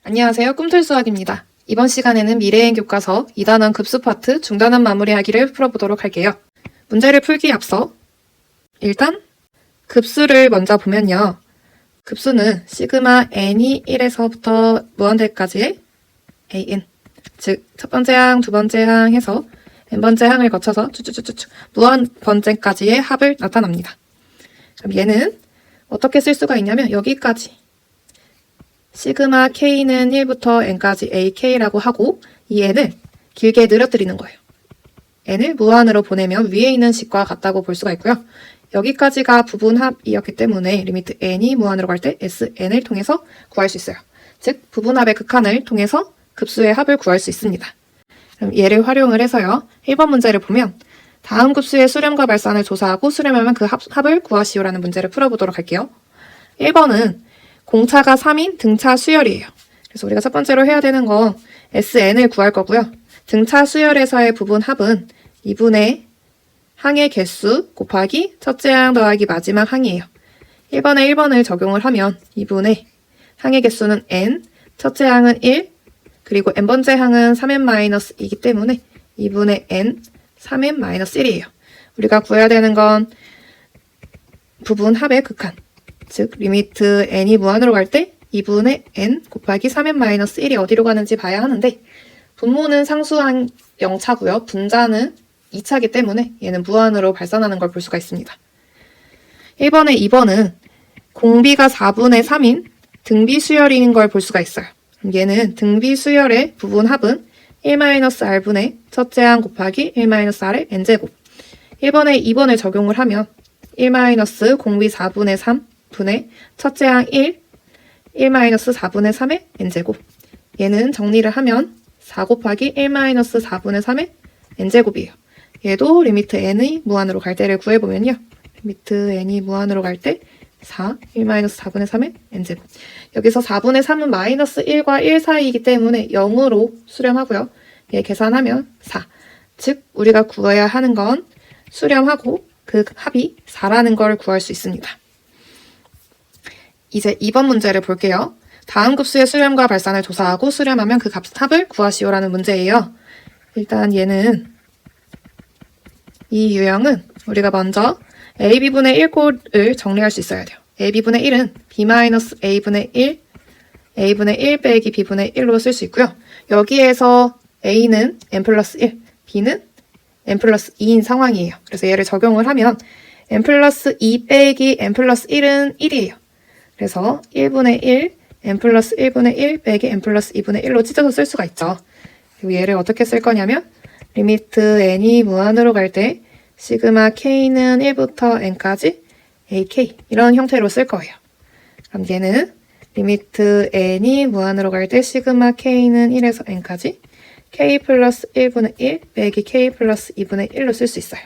안녕하세요. 꿈틀 수학입니다. 이번 시간에는 미래행 교과서 2단원 급수 파트 중단원 마무리하기를 풀어보도록 할게요. 문제를 풀기에 앞서 일단 급수를 먼저 보면요. 급수는 시그마 n이 1에서부터 무한대까지의 an, 즉 첫 번째 항, 두 번째 항 해서 n번째 항을 거쳐서 쭉쭉쭉쭉 무한 번째까지의 합을 나타납니다. 그럼 얘는 어떻게 쓸 수가 있냐면 여기까지 시그마 k는 1부터 n까지 ak라고 하고 이 n을 길게 늘어뜨리는 거예요. n을 무한으로 보내면 위에 있는 식과 같다고 볼 수가 있고요. 여기까지가 부분합이었기 때문에 리미트 n이 무한으로 갈 때 sn을 통해서 구할 수 있어요. 즉 부분합의 극한을 통해서 급수의 합을 구할 수 있습니다. 그럼 얘를 활용을 해서요. 1번 문제를 보면 다음 급수의 수렴과 발산을 조사하고 수렴하면 그 합을 구하시오라는 문제를 풀어보도록 할게요. 1번은 공차가 3인 등차 수열이에요. 그래서 우리가 첫 번째로 해야 되는 건 SN을 구할 거고요. 등차 수열에서의 부분 합은 2분의 항의 개수 곱하기 첫째 항 더하기 마지막 항이에요. 1번에 1번을 적용을 하면 2분의 항의 개수는 n, 첫째 항은 1, 그리고 n번째 항은 3n-2이기 때문에 2분의 n, 3n-1이에요. 우리가 구해야 되는 건 부분 합의 극한. 즉 리미트 n이 무한으로 갈 때 2분의 n 곱하기 3n-1이 어디로 가는지 봐야 하는데 분모는 상수항 0차고요. 분자는 2차이기 때문에 얘는 무한으로 발산하는 걸 볼 수가 있습니다. 1번에 2번은 공비가 4분의 3인 등비 수열인 걸 볼 수가 있어요. 그럼 얘는 등비 수열의 부분 합은 1-r분의 첫째 항 곱하기 1-r의 n제곱. 1번에 2번을 적용을 하면 1- 공비 4분의 3 분의 첫째 항 1, 1-4분의 3의 n제곱. 얘는 정리를 하면 4 곱하기 1-4분의 3의 n제곱이에요. 얘도 리미트 n이 무한으로 갈 때를 구해보면요. 리미트 n이 무한으로 갈 때 4, 1-4분의 3의 n제곱. 여기서 4분의 3은 마이너스 1과 1 사이이기 때문에 0으로 수렴하고요. 얘 계산하면 4. 즉 우리가 구해야 하는 건 수렴하고 그 합이 4라는 걸 구할 수 있습니다. 이제 2번 문제를 볼게요. 다음 급수의 수렴과 발산을 조사하고 수렴하면 그 합을 구하시오라는 문제예요. 일단 얘는 이 유형은 우리가 먼저 ab분의 1꼴을 정리할 수 있어야 돼요. ab분의 1은 b-a분의 1, a분의 1 빼기 b분의 1로 쓸 수 있고요. 여기에서 a는 n 플러스 1, b는 n 플러스 2인 상황이에요. 그래서 얘를 적용을 하면 n 플러스 2 빼기 n 플러스 1은 1이에요. 그래서 1분의 1, n 플러스 1분의 1 빼기 n 플러스 2분의 1로 찢어서 쓸 수가 있죠. 그리고 얘를 어떻게 쓸 거냐면 리미트 n이 무한으로 갈 때 시그마 k는 1부터 n까지 ak 이런 형태로 쓸 거예요. 그럼 얘는 리미트 n이 무한으로 갈 때 시그마 k는 1에서 n까지 k 플러스 1분의 1 빼기 k 플러스 2분의 1로 쓸 수 있어요.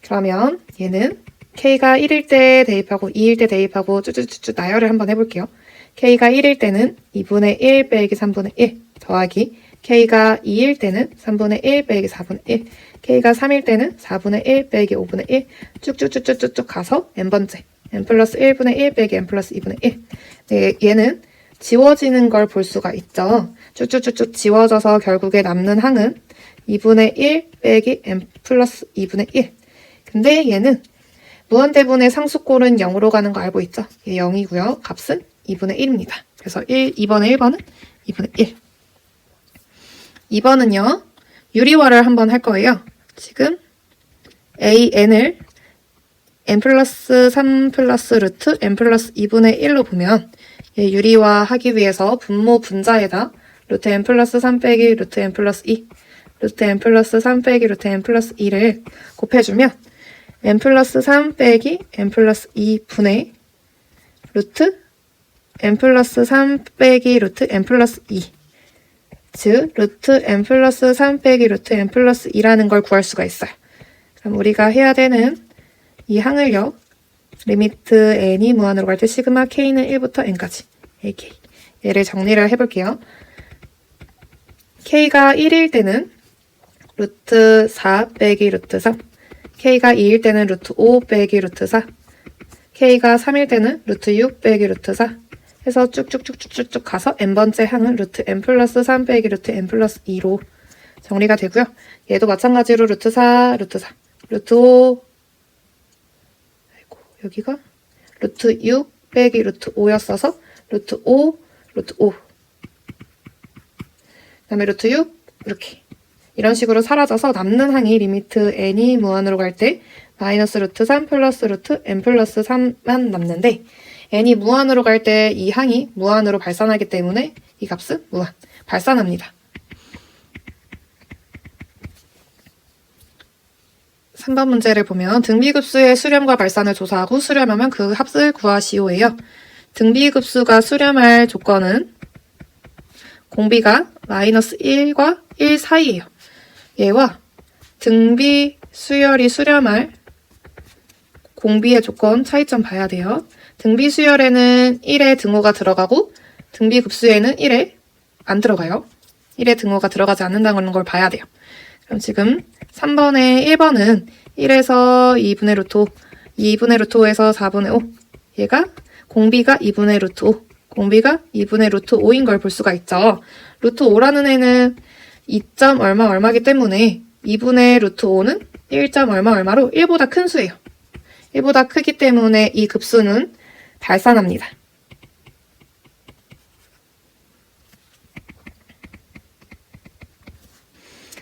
그러면 얘는 k가 1일 때 대입하고 2일 때 대입하고 쭉쭉쭉쭉 나열을 한번 해볼게요. k가 1일 때는 2분의 1 빼기 3분의 1 더하기 k가 2일 때는 3분의 1 빼기 4분의 1 k가 3일 때는 4분의 1 빼기 5분의 1 쭉쭉쭉쭉쭉 가서 n번째 n 플러스 1분의 1 빼기 n 플러스 2분의 1 네, 얘는 지워지는 걸 볼 수가 있죠. 쭉쭉쭉쭉 지워져서 결국에 남는 항은 2분의 1 빼기 n 플러스 2분의 1 근데 얘는 무한대분의 상수꼴은 0으로 가는 거 알고 있죠? 얘 0이고요. 값은 2분의 1입니다. 그래서 2번에 1번은 2분의 1. 2번은요. 유리화를 한번 할 거예요. 지금 an을 n 플러스 3 플러스 루트 n 플러스 2분의 1로 보면 얘 유리화 하기 위해서 분모 분자에다 루트 n 플러스 3 빼기 루트 n 플러스 2 루트 n 플러스 3 빼기 루트 n 플러스 2를 곱해주면 n 플러스 3 빼기 n 플러스 2분의 루트 n 플러스 3 빼기 루트 n 플러스 2 즉 루트 n 플러스 3 빼기 루트 n 플러스 2라는 걸 구할 수가 있어요. 그럼 우리가 해야 되는 이 항을요. 리미트 n이 무한으로 갈 때 시그마 k는 1부터 n까지 ak 얘를 정리를 해볼게요. k가 1일 때는 루트 4 빼기 루트 3 k가 2일 때는 루트 5 빼기 루트 4 k가 3일 때는 루트 6 빼기 루트 4 해서 쭉쭉쭉쭉쭉 가서 n번째 항은 루트 n 플러스 3 빼기 루트 n 플러스 2로 정리가 되고요. 얘도 마찬가지로 루트 4, 루트 4, 루트 5, 아이고, 여기가 루트 6 빼기 루트 5였어서 루트 5, 루트 5, 그 다음에 루트 6, 이렇게. 이런 식으로 사라져서 남는 항이 리미트 n이 무한으로 갈 때 마이너스 루트 3 플러스 루트 n 플러스 3만 남는데 n이 무한으로 갈 때 이 항이 무한으로 발산하기 때문에 이 값은 무한, 발산합니다. 3번 문제를 보면 등비급수의 수렴과 발산을 조사하고 수렴하면 그 합을 구하시오예요. 등비급수가 수렴할 조건은 공비가 마이너스 1과 1 사이예요. 얘와 등비 수열이 수렴할 공비의 조건 차이점 봐야 돼요. 등비 수열에는 1의 등호가 들어가고 등비 급수에는 1에 안 들어가요. 1의 등호가 들어가지 않는다는 걸 봐야 돼요. 그럼 지금 3번에 1번은 1에서 2분의 루트 5, 2분의 루트 5에서 4분의 5. 얘가 공비가 2분의 루트 5, 공비가 2분의 루트 5인 걸 볼 수가 있죠. 루트 5라는 애는 2점 얼마 얼마기 때문에 2분의 루트 5는 1점 얼마 얼마로 1보다 큰 수예요. 1보다 크기 때문에 이 급수는 발산합니다.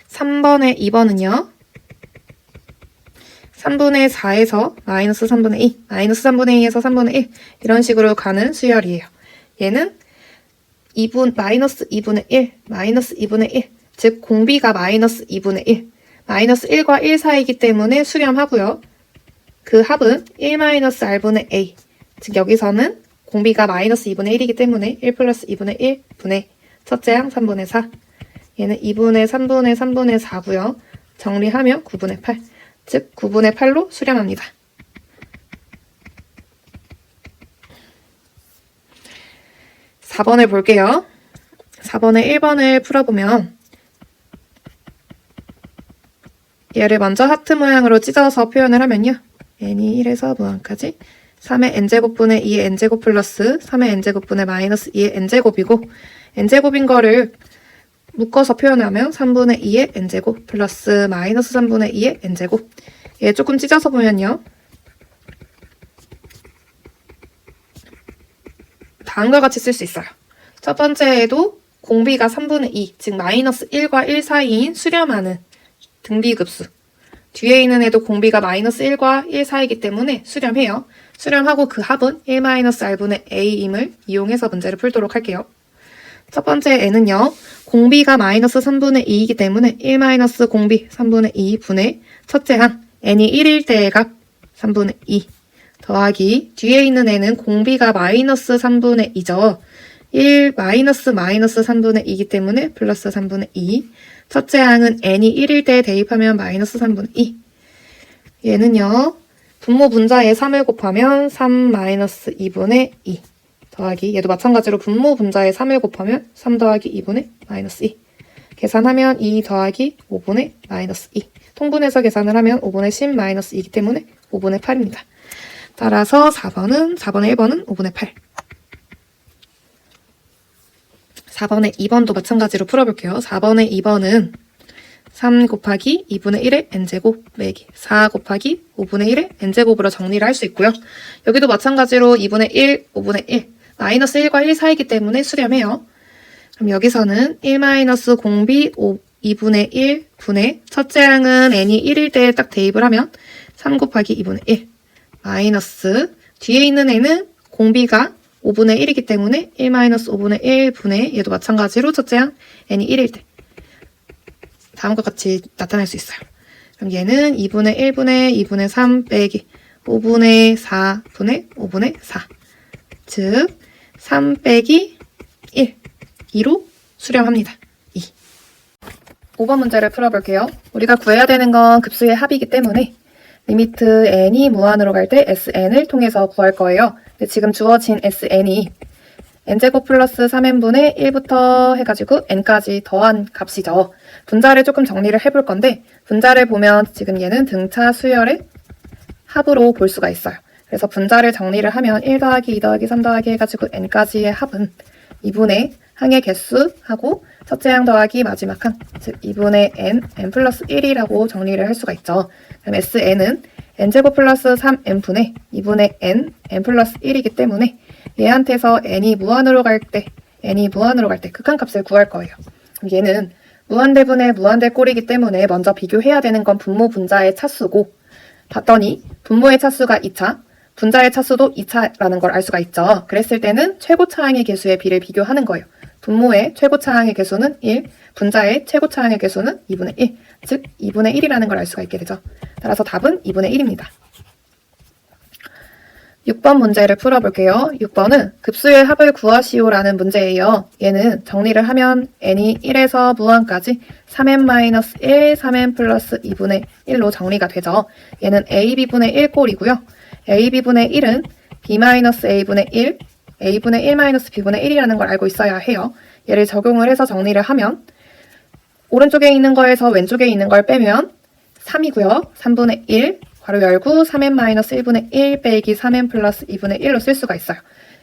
(3번에) 2번은요. 3분의 4에서 마이너스 3분의 2, 마이너스 3분의 2에서 3분의 1 이런 식으로 가는 수열이에요. 얘는 마이너스 2분의 1, 마이너스 2분의 1, 즉 공비가 마이너스 2분의 1, 마이너스 1과 1 사이이기 때문에 수렴하고요. 그 합은 1-r분의 a, 즉 여기서는 공비가 마이너스 2분의 1이기 때문에 1 플러스 2분의 1 분의 첫째 항 3분의 4, 얘는 2분의 3분의 3분의 4고요. 정리하면 9분의 8, 즉 9분의 8로 수렴합니다. 4번을 볼게요. 4번에 1번을 풀어보면 얘를 먼저 하트 모양으로 찢어서 표현을 하면요. n이 1에서 무한까지 3의 n제곱분의 2의 n제곱 플러스 3의 n제곱분의 마이너스 2의 n제곱이고 n제곱인 거를 묶어서 표현하면 3분의 2의 n제곱 플러스 마이너스 3분의 2의 n제곱. 얘 조금 찢어서 보면요. 다음과 같이 쓸 수 있어요. 첫 번째에도 공비가 3분의 2, 즉 마이너스 1과 1 사이인 수렴하는 등비급수. 뒤에 있는 애도 공비가 마이너스 1과 1 사이이기 때문에 수렴해요. 수렴하고 그 합은 1-r분의 a임을 이용해서 문제를 풀도록 할게요. 첫 번째 n은요. 공비가 마이너스 3분의 2이기 때문에 1 공비 3분의 2 분의 첫째 항 n이 1일 때의 값 3분의 2 더하기 뒤에 있는 n은 공비가 마이너스 3분의 2죠. 1 마이너스 3분의 2이기 때문에 플러스 3분의 2. 첫째 항은 n이 1일 때 대입하면 마이너스 3분의 2. 얘는요. 분모 분자에 3을 곱하면 3 마이너스 2분의 2. 더하기 얘도 마찬가지로 분모 분자에 3을 곱하면 3 더하기 2분의 마이너스 2. 계산하면 2 더하기 5분의 마이너스 2. 통분해서 계산을 하면 5분의 10 마이너스 2이기 때문에 5분의 8입니다. 따라서 4번에 1번은 5분의 8. 4번에 2번도 마찬가지로 풀어볼게요. 4번에 2번은 3 곱하기 2분의 1의 n제곱 빼기 4 곱하기 5분의 1의 n제곱으로 정리를 할 수 있고요. 여기도 마찬가지로 2분의 1, 5분의 1, 마이너스 1과 1 사이이기 때문에 수렴해요. 그럼 여기서는 1 마이너스 공비 2분의 1 분의 첫째 항은 n이 1일 때 딱 대입을 하면 3 곱하기 2분의 1 마이너스 뒤에 있는 n은 공비가 5분의 1이기 때문에 1 마이너스 5분의 1 분의 얘도 마찬가지로 첫째 항 n이 1일 때 다음과 같이 나타날 수 있어요. 그럼 얘는 2분의 1분의 2분의 3 빼기 5분의 4 분의 5분의 4 즉 3 빼기 1 2로 수렴합니다. 2. 5번 문제를 풀어볼게요. 우리가 구해야 되는 건 급수의 합이기 때문에 리미트 n이 무한으로 갈 때 sn을 통해서 구할 거예요. 근데 지금 주어진 sn이 n제곱 플러스 3n분의 1부터 해가지고 n까지 더한 값이죠. 분자를 조금 정리를 해볼 건데 분자를 보면 지금 얘는 등차 수열의 합으로 볼 수가 있어요. 그래서 분자를 정리를 하면 1 더하기 2 더하기 3 더하기 해가지고 n까지의 합은 2분의 항의 개수하고 첫째 항 더하기 마지막 항, 즉 2분의 n 플러스 1이라고 정리를 할 수가 있죠. 그럼 sn은 n제곱 플러스 3n분의 2분의 n 플러스 1이기 때문에 얘한테서 n이 무한으로 갈 때 극한값을 구할 거예요. 그럼 얘는 무한대분의 무한대 꼴이기 때문에 먼저 비교해야 되는 건 분모 분자의 차수고, 봤더니 분모의 차수가 2차, 분자의 차수도 2차라는 걸 알 수가 있죠. 그랬을 때는 최고차항의 개수의 비를 비교하는 거예요. 분모의 최고차항의 개수는 1, 분자의 최고차항의 개수는 2분의 1, 즉 2분의 1이라는 걸 알 수가 있게 되죠. 따라서 답은 2분의 1입니다. 6번 문제를 풀어볼게요. 6번은 급수의 합을 구하시오라는 문제예요. 얘는 정리를 하면 n이 1에서 무한까지 3n-1, 3n 플러스 2분의 1로 정리가 되죠. 얘는 ab분의 1꼴이고요. ab분의 1은 b-a분의 1, a분의 1-b분의 1이라는 걸 알고 있어야 해요. 얘를 적용을 해서 정리를 하면 오른쪽에 있는 거에서 왼쪽에 있는 걸 빼면 3이고요. 3분의 1, 괄호 열고 3n-1분의 1 빼기 3n 플러스 2분의 1로 쓸 수가 있어요.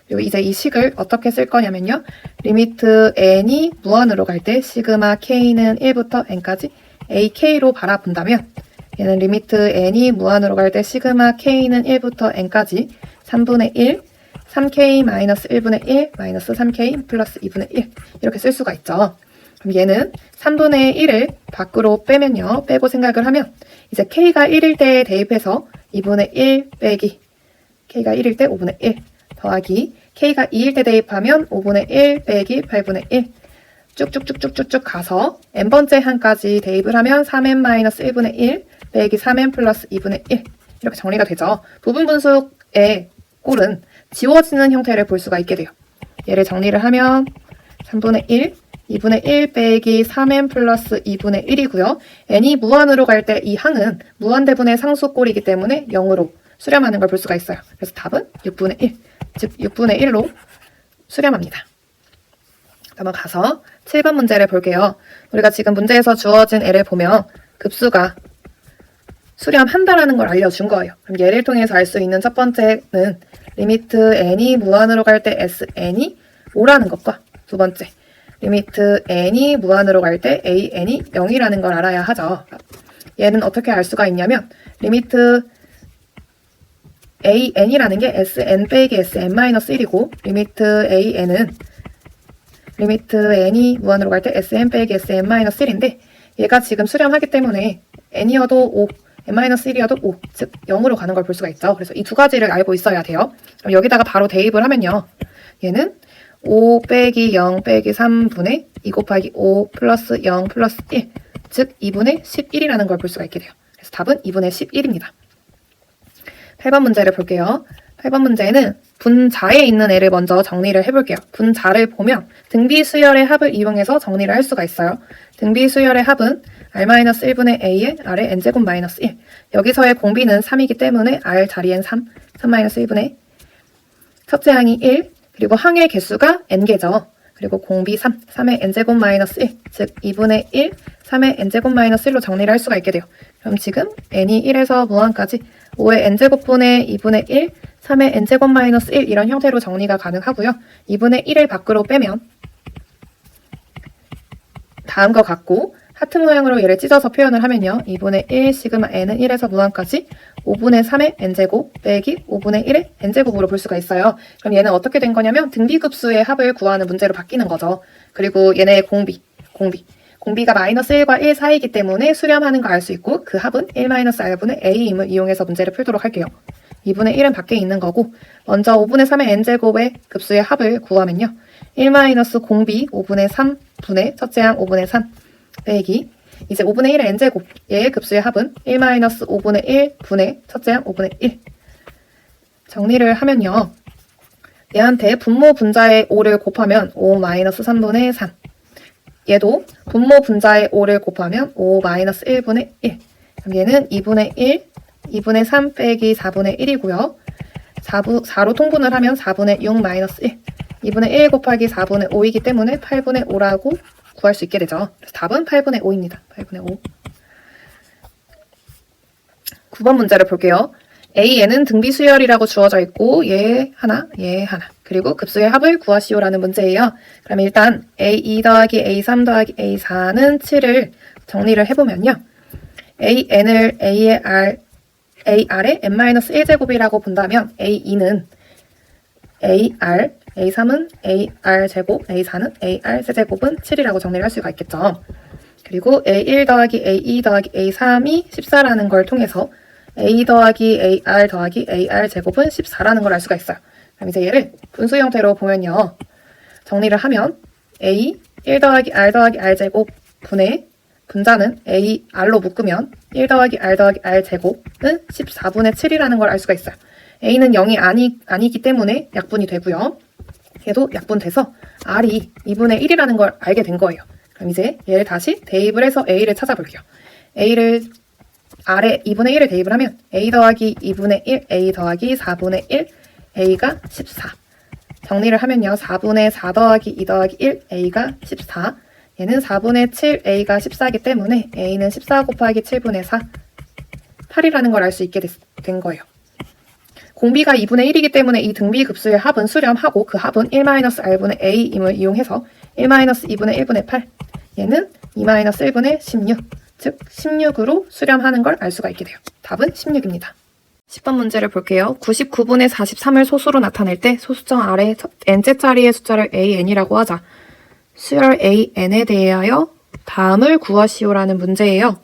그리고 이제 이 식을 어떻게 쓸 거냐면요. 리미트 n이 무한으로 갈 때 시그마 k는 1부터 n까지 ak로 바라본다면 얘는 리미트 n이 무한으로 갈 때 시그마 k는 1부터 n까지 3분의 1, 3k-1분의 1 마이너스 3k 플러스 2분의 1 이렇게 쓸 수가 있죠. 그럼 얘는 3분의 1을 밖으로 빼면요. 빼고 생각을 하면 이제 k가 1일 때에 대입해서 2분의 1 빼기 k가 1일 때 5분의 1 더하기 k가 2일 때 대입하면 5분의 1 빼기 8분의 1 쭉쭉쭉쭉쭉쭉 가서 n번째 항까지 대입을 하면 3n-1분의 1 빼기 3n 플러스 2분의 1 이렇게 정리가 되죠. 부분분수의 꼴은 지워지는 형태를 볼 수가 있게 돼요. 얘를 정리를 하면 3분의 1, 2분의 1 빼기 3n 플러스 2분의 1이고요. n이 무한으로 갈 때 이 항은 무한대분의 상수꼴이기 때문에 0으로 수렴하는 걸 볼 수가 있어요. 그래서 답은 6분의 1, 즉 6분의 1로 수렴합니다. 넘어가서 7번 문제를 볼게요. 우리가 지금 문제에서 주어진 애를 보면 급수가 수렴한다라는 걸 알려준 거예요. 그럼 얘를 통해서 알 수 있는 첫 번째는 리미트 n이 무한으로 갈 때 sn이 5라는 것과 두 번째 리미트 n이 무한으로 갈 때 an이 0이라는 걸 알아야 하죠. 얘는 어떻게 알 수가 있냐면 리미트 an이라는 게 sn 빼기 sn-1이고 리미트 an은 리미트 n이 무한으로 갈 때 sn 빼기 sn-1인데 얘가 지금 수렴하기 때문에 n이어도 5, n-1이어도 5, 즉 0으로 가는 걸 볼 수가 있죠. 그래서 이 두 가지를 알고 있어야 돼요. 그럼 여기다가 바로 대입을 하면요. 얘는 5 빼기 0 빼기 3분의 2 곱하기 5 플러스 0 플러스 1, 즉 2분의 11이라는 걸 볼 수가 있게 돼요. 그래서 답은 2분의 11입니다. 8번 문제를 볼게요. 8번 문제는 분자에 있는 애를 먼저 정리를 해볼게요. 분자를 보면 등비수열의 합을 이용해서 정리를 할 수가 있어요. 등비수열의 합은 r-1분의 a에 r의 n제곱 마이너스 1. 여기서의 공비는 3이기 때문에 r 자리엔 3, 3-1분의 첫째 항이 1, 그리고 항의 개수가 n개죠. 그리고 공비 3, 3의 n제곱 마이너스 1, 즉 2분의 1, 3의 n제곱 마이너스 1로 정리를 할 수가 있게 돼요. 그럼 지금 n이 1에서 무한까지 5의 n제곱분의 2분의 1, 3의 n제곱 마이너스 1 이런 형태로 정리가 가능하고요. 2분의 1을 밖으로 빼면 다음과 같고 하트 모양으로 얘를 찢어서 표현을 하면요. 2분의 1 시그마 n은 1에서 무한까지 5분의 3의 n제곱 빼기 5분의 1의 n제곱으로 볼 수가 있어요. 그럼 얘는 어떻게 된 거냐면 등비급수의 합을 구하는 문제로 바뀌는 거죠. 그리고 얘네의 공비가 마이너스 1과 1 사이이기 때문에 수렴하는 거 알 수 있고 그 합은 1-r분의 a임을 이용해서 문제를 풀도록 할게요. 2분의 1은 밖에 있는 거고 먼저 5분의 3의 n제곱의 급수의 합을 구하면요. 1-공비 5분의 3분의 첫째 항 5분의 3 빼기 이제 5분의 1의 n제곱 얘의 급수의 합은 1-5분의 1 분의 첫째 항 5분의 1 정리를 하면요. 얘한테 분모 분자의 5를 곱하면 5-3분의 3 얘도 분모 분자의 5를 곱하면 5-1분의 1 그럼 얘는 2분의 1, 2분의 3 빼기 4분의 1이고요. 4로 통분을 하면 4분의 6 마이너스 1 2분의 1 곱하기 4분의 5이기 때문에 8분의 5라고 구할 수 있게 되죠. 그래서 답은 8분의 5입니다. 8분의 5. 9번 문제를 볼게요. A에는 등비 수열이라고 주어져 있고 얘 하나, 얘 하나. 그리고 급수의 합을 구하시오라는 문제예요. 그럼 일단 A2 더하기 A3 더하기 A4는 7을 정리를 해보면요. AN을 AR에 n-1제곱이라고 본다면 A2는 AR, A3은 AR제곱, A4는 AR세제곱은 7이라고 정리를 할 수가 있겠죠. 그리고 A1 더하기 A2 더하기 A3이 14라는 걸 통해서 A 더하기 AR 더하기 AR 제곱은 14라는 걸 알 수가 있어요. 그럼 이제 얘를 분수 형태로 보면요. 정리를 하면 A 1 더하기 R 더하기 R 제곱 분의 분자는 A, R로 묶으면 1 더하기 R 더하기 R 제곱은 14분의 7이라는 걸 알 수가 있어요. A는 0이 아니기 때문에 약분이 되고요. 얘도 약분돼서 R이 2분의 1이라는 걸 알게 된 거예요. 그럼 이제 얘를 다시 대입을 해서 A를 찾아볼게요. A를 R에 2분의 1을 대입을 하면 A 더하기 2분의 1, A 더하기 4분의 1, A가 14. 정리를 하면요. 4분의 4 더하기 2 더하기 1, A가 14. 얘는 4분의 7, A가 14이기 때문에 A는 14 곱하기 7분의 4, 8이라는 걸 알 수 있게 된 거예요. 공비가 2분의 1이기 때문에 이 등비 급수의 합은 수렴하고 그 합은 1-R분의 A임을 이용해서 1-2분의 1분의 8, 얘는 2-1분의 16, 즉 16으로 수렴하는 걸 알 수가 있게 돼요. 답은 16입니다. 10번 문제를 볼게요. 99분의 43을 소수로 나타낼 때 소수점 아래 n째 자리의 숫자를 AN이라고 하자. 수열 AN에 대하여 다음을 구하시오라는 문제예요.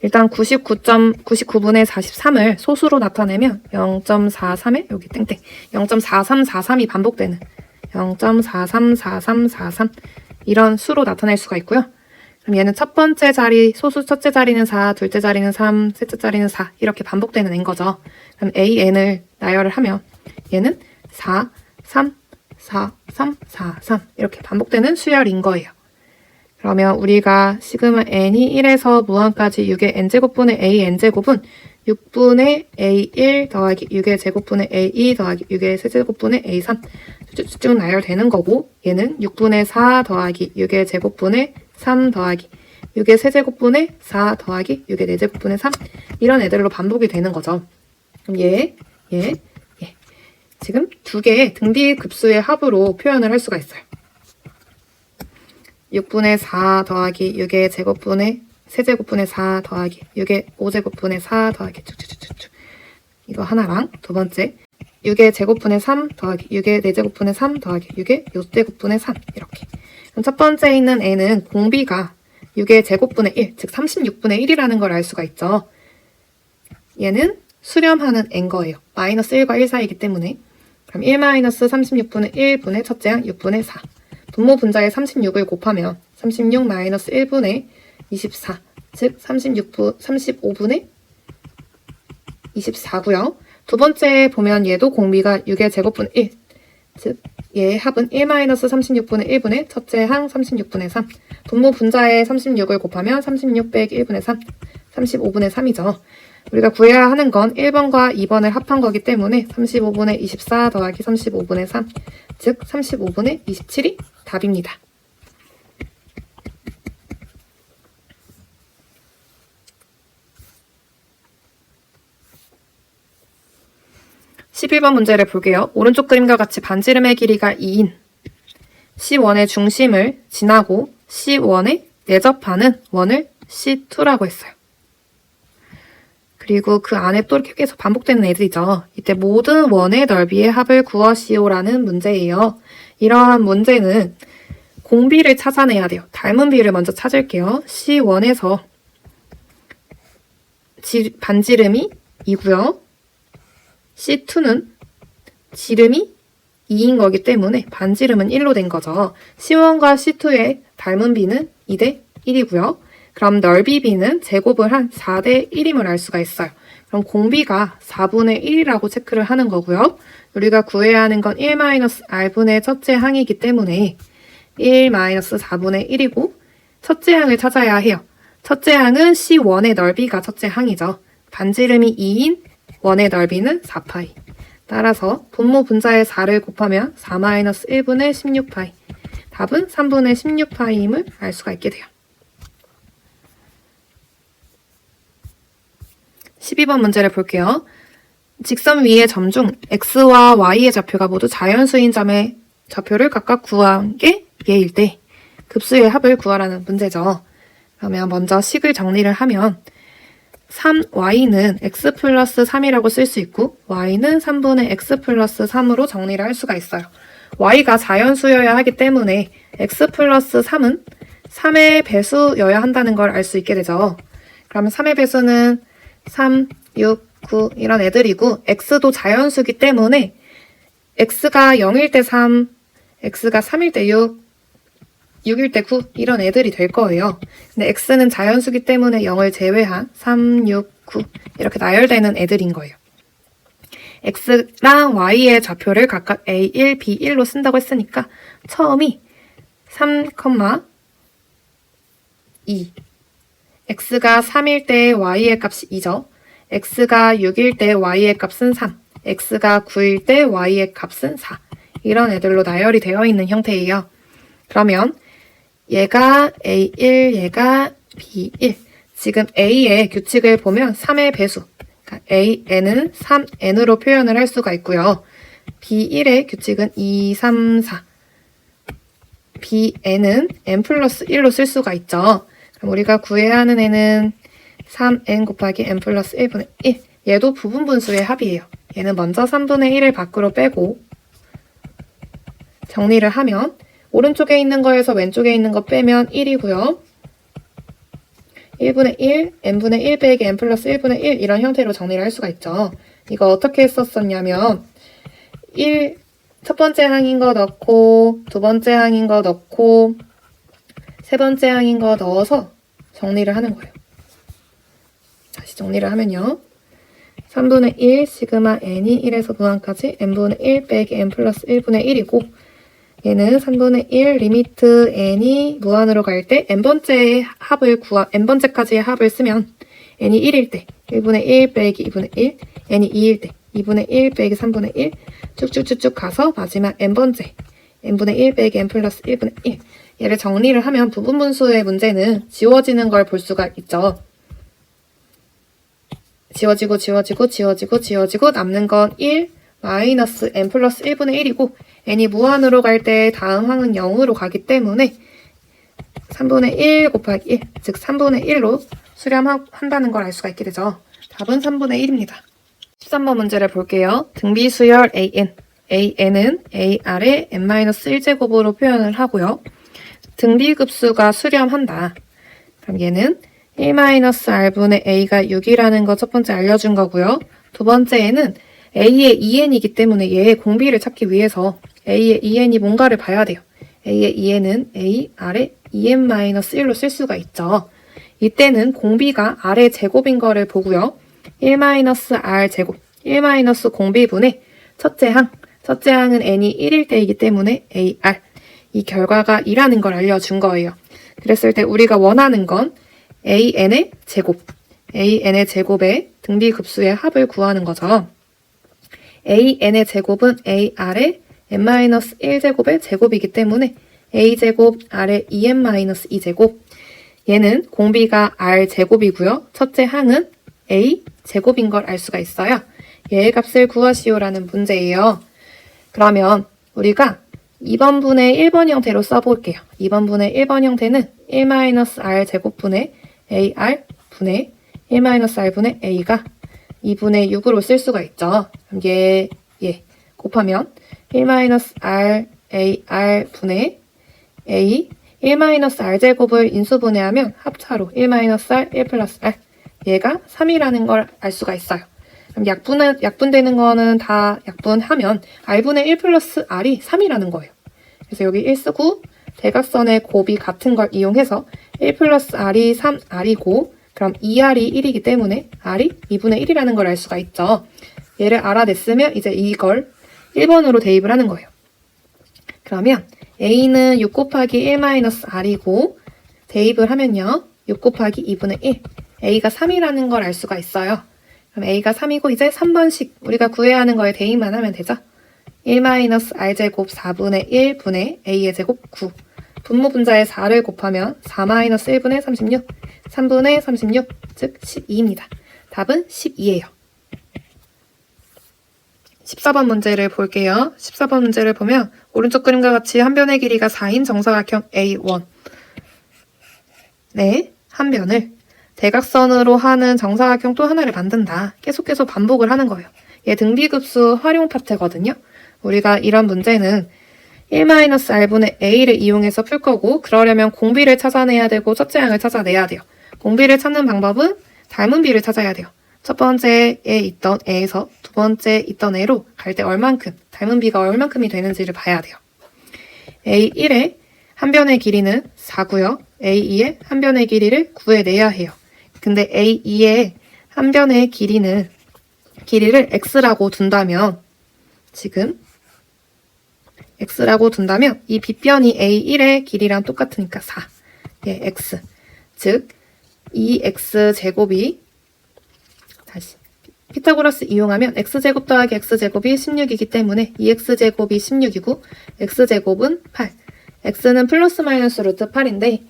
일단 99분의 43을 소수로 나타내면 0.43에 여기 땡땡 0.4343이 반복되는 0.434343 이런 수로 나타낼 수가 있고요. 그럼 얘는 첫 번째 자리, 소수 첫째 자리는 4, 둘째 자리는 3, 셋째 자리는 4 이렇게 반복되는 n 거죠. 그럼 AN을 나열을 하면 얘는 4, 3, 4, 3, 4, 3 이렇게 반복되는 수열인 거예요. 그러면 우리가 시그마 n이 1에서 무한까지 6의 n제곱분의 AN제곱은 6분의 A1 더하기 6의 제곱분의 A2 더하기 6의 세제곱분의 A3 쭉 나열되는 거고 얘는 6분의 4 더하기 6의 제곱분의 3 더하기 6의 세제곱분의 4 더하기 6의 4제곱분의 3 이런 애들로 반복이 되는 거죠. 그럼 얘 지금 두 개의 등비 급수의 합으로 표현을 할 수가 있어요. 6분의 4 더하기 6의 제곱분의 세제곱분의 4 더하기 6의 5제곱분의 4 더하기 쭉쭉쭉쭉 이거 하나랑 두 번째 6의 제곱분의 3 더하기 6의 4제곱분의 3 더하기 6의 6제곱분의 3 이렇게. 그럼 첫 번째에 있는 n은 공비가 6의 제곱분의 1, 즉 36분의 1이라는 걸 알 수가 있죠. 얘는 수렴하는 n 거예요. 마이너스 1과 1 사이이기 때문에. 그럼 1-36분의 1분의 첫째 항 6분의 4. 분모 분자에 36을 곱하면 36-1분의 24, 즉 35분의 24고요. 두 번째 보면 얘도 공비가 6의 제곱분의 1, 즉 얘의 합은 1-36분의 1분의 첫째 항 36분의 3. 분모 분자에 36을 곱하면 36 빼기 1분의 3, 35분의 3이죠. 우리가 구해야 하는 건 1번과 2번을 합한 거기 때문에 35분의 24 더하기 35분의 3, 즉 35분의 27이 답입니다. 11번 문제를 볼게요. 오른쪽 그림과 같이 반지름의 길이가 2인 C1의 중심을 지나고 C1에 내접하는 원을 C2라고 했어요. 그리고 그 안에 또 이렇게 계속 반복되는 애들이죠. 이때 모든 원의 넓이의 합을 구하시오라는 문제예요. 이러한 문제는 공비를 찾아내야 돼요. 닮은 비를 먼저 찾을게요. C1에서 반지름이 2고요. C2는 지름이 2인 거기 때문에 반지름은 1로 된 거죠. C1과 C2의 닮은 비는 2대 1이고요. 그럼 넓이 비는 제곱을 한 4대 1임을 알 수가 있어요. 그럼 공비가 4분의 1이라고 체크를 하는 거고요. 우리가 구해야 하는 건 1-R분의 첫째 항이기 때문에 1-4분의 1이고 첫째 항을 찾아야 해요. 첫째 항은 C1의 넓이가 첫째 항이죠. 반지름이 2인 원의 넓이는 4파이. 따라서 분모 분자에 4를 곱하면 4-1분의 16파이. 답은 3분의 16파이임을 알 수가 있게 돼요. 12번 문제를 볼게요. 직선 위의 점 중 x와 y의 좌표가 모두 자연수인 점의 좌표를 각각 구한 게 얘일 때 급수의 합을 구하라는 문제죠. 그러면 먼저 식을 정리를 하면 3y는 x 플러스 3이라고 쓸 수 있고 y는 3분의 x 플러스 3으로 정리를 할 수가 있어요. y가 자연수여야 하기 때문에 x 플러스 3은 3의 배수여야 한다는 걸 알 수 있게 되죠. 그러면 3의 배수는 3, 6, 9 이런 애들이고 x도 자연수기 때문에 x가 0일 때 3, x가 3일 때 6, 6일 때 9 이런 애들이 될 거예요. 근데 x는 자연수기 때문에 0을 제외한 3, 6, 9 이렇게 나열되는 애들인 거예요. x랑 y의 좌표를 각각 a1, b1로 쓴다고 했으니까 처음이 3, 2 x가 3일 때 y의 값이 2죠. x가 6일 때 y의 값은 3, x가 9일 때 y의 값은 4 이런 애들로 나열이 되어 있는 형태예요. 그러면 얘가 A1, 얘가 B1. 지금 A의 규칙을 보면 3의 배수. 그러니까 AN은 3N으로 표현을 할 수가 있고요. B1의 규칙은 2, 3, 4. BN은 N 플러스 1로 쓸 수가 있죠. 그럼 우리가 구해야 하는 애는 3N 곱하기 N 플러스 1분의 1. 얘도 부분분수의 합이에요. 얘는 먼저 3분의 1을 밖으로 빼고 정리를 하면 오른쪽에 있는 거에서 왼쪽에 있는 거 빼면 1이고요. 1분의 1, n분의 1 빼기 n 플러스 1분의 1 이런 형태로 정리를 할 수가 있죠. 이거 어떻게 했었었냐면 첫 번째 항인 거 넣고 두 번째 항인 거 넣고 세 번째 항인 거 넣어서 정리를 하는 거예요. 다시 정리를 하면요. 3분의 1 시그마 n이 1에서 무한까지 n분의 1 빼기 n 플러스 1분의 1이고 얘는 3분의 1 리미트 n이 무한으로 갈 때 n번째의 합을 n번째까지의 합을 쓰면 n이 1일 때 1분의 1 빼기 2분의 1, n이 2일 때 2분의 1 빼기 3분의 1 쭉쭉쭉쭉 가서 마지막 n번째 n분의 1 빼기 n 플러스 1분의 1 얘를 정리를 하면 부분분수의 문제는 지워지는 걸 볼 수가 있죠. 지워지고 남는 건 1 마이너스 n 플러스 1분의 1이고 n이 무한으로 갈 때 다음 항은 0으로 가기 때문에 3분의 1 곱하기 1, 즉 3분의 1로 수렴한다는 걸 알 수가 있게 되죠. 답은 3분의 1입니다. 13번 문제를 볼게요. 등비수열 AN. AN은 AR의 n-1제곱으로 표현을 하고요. 등비급수가 수렴한다. 그럼 얘는 1-r분의 a가 6이라는 거 첫 번째 알려준 거고요. 두 번째에는 a의 2n이기 때문에 얘의 공비를 찾기 위해서 a의 2n이 뭔가를 봐야 돼요. a의 2n은 a, r의 2n-1로 쓸 수가 있죠. 이때는 공비가 r의 제곱인 거를 보고요. 1-r 제곱, 1- 공비분의 첫째 항은 n이 1일 때이기 때문에 ar. 이 결과가 2라는 걸 알려준 거예요. 그랬을 때 우리가 원하는 건 an의 제곱의 등비급수의 합을 구하는 거죠. an의 제곱은 ar의 n-1제곱의 제곱이기 때문에 a제곱 r의 2n-2제곱. 얘는 공비가 r제곱이고요. 첫째 항은 a제곱인 걸 알 수가 있어요. 얘의 값을 구하시오라는 문제예요. 그러면 우리가 2번분의 1번 형태로 써볼게요. 2번분의 1번 형태는 1-r제곱분의 ar 분의 1-r분의 a가 2분의 6으로 쓸 수가 있죠. 그럼 얘 곱하면 1-r ar 분의 a 1-r제곱을 인수분해하면 합차로 1-r 1 플러스 r 얘가 3이라는 걸 알 수가 있어요. 그럼 약분되는 거는 다 약분하면 r분의 1 플러스 r이 3이라는 거예요. 그래서 여기 1 쓰고 대각선의 곱이 같은 걸 이용해서 1 플러스 r이 3r이고 그럼 2r이 1이기 때문에 r이 2분의 1이라는 걸 알 수가 있죠. 얘를 알아냈으면 이제 이걸 1번으로 대입을 하는 거예요. 그러면 a는 6 곱하기 1-r이고 대입을 하면요. 6 곱하기 2분의 1 a가 3이라는 걸 알 수가 있어요. 그럼 a가 3이고 이제 3번식 우리가 구해야 하는 거에 대입만 하면 되죠. 1-r제곱 4분의 1 분의 a의 제곱 9 분모분자에 4를 곱하면 4-1분의 36 3분의 36 즉 12입니다. 답은 12예요. 14번 문제를 볼게요. 14번 문제를 보면 오른쪽 그림과 같이 한 변의 길이가 4인 정사각형 A1. 네, 한 변을 대각선으로 하는 정사각형 또 하나를 만든다. 계속 반복을 하는 거예요. 얘 등비급수 활용 파트거든요. 우리가 이런 문제는 1-r분의 a를 이용해서 풀 거고, 그러려면 공비를 찾아내야 되고 첫째 항을 찾아내야 돼요. 공비를 찾는 방법은 닮은 비를 찾아야 돼요. 첫 번째에 있던 a에서 두 번째 있던 a로 갈 때 얼만큼, 닮은 비가 얼만큼이 되는지를 봐야 돼요. A1의 한 변의 길이는 4고요. A2의 한 변의 길이를 구해내야 해요. 근데 A2의 한 변의 길이를 x라고 둔다면, 지금 x라고 둔다면 이 빗변이 A1의 길이랑 똑같으니까 4. 예, x. 즉 2x제곱이 다시 피타고라스 이용하면 x제곱 더하기 x제곱이 16이기 때문에 2x제곱이 16이고 x제곱은 8. x는 플러스 마이너스 루트 8인데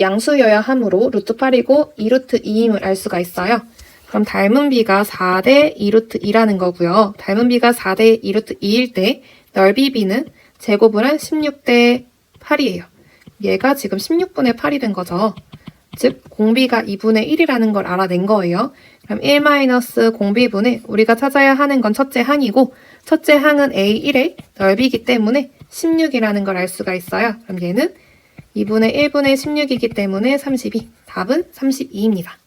양수여야 하므로 루트 8이고 2루트 2임을 알 수가 있어요. 그럼 닮은 비가 4대 2루트 2라는 거고요. 닮은 비가 4대 2루트 2일 때 넓이 b는 제곱을 한 16대 8이에요. 얘가 지금 16분의 8이 된 거죠. 즉 공비가 2분의 1이라는 걸 알아낸 거예요. 그럼 1-공비분의 우리가 찾아야 하는 건 첫째 항이고 첫째 항은 A1의 넓이기 때문에 16이라는 걸 알 수가 있어요. 그럼 얘는 2분의 1분의 16이기 때문에 32. 답은 32입니다.